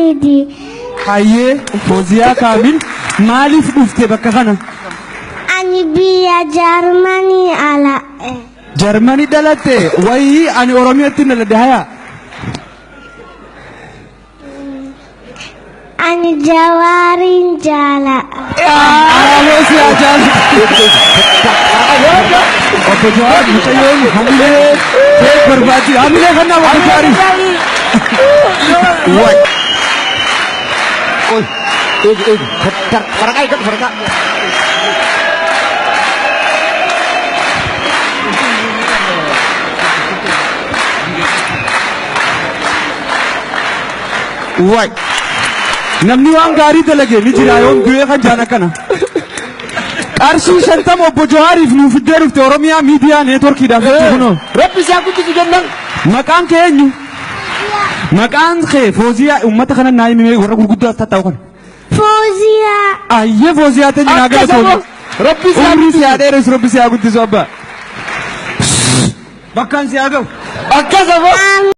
Kamidi. Hayyee Fooziyaa Kaamil maaliif dhufte bakka kana? Ani biyya Jarmanii ala. Jarmanii dhalatte wayii ani Oromiyaatti dhaladhe haya. Ani Jawaarin jaala. Aaloo siyaa jaala. Obbo Jawaar mucayyoon hamilee ta'e barbaadi. Hamilee kannaa Obbo Jawaarii. Oi, faraka ikut faraka. Oi, namni waan gaarii dalage ni jira yoon du'ee kan jaana kana. Qarshii 50 Obbo Jawaariif nuuf iddoo dhufte Oromiyaa miidiyaa neetworkiidhaaf jechuun kunoo. Rabbi isaa guddisi jennaan. Maqaan kee eenyu? Maqaan kee Fooziyaa uummata kana naa himee warra gurguddaa tattaa'u kana. Fooziyaa. Ayyee Fooziyaa ta'e naa galatoomne. Rabbi isaa Umrii guddisi. siyaa dheeressu Rabbi siyaa guddisu abbaa. Bakkaan siyaa ga'u. Akkasuma.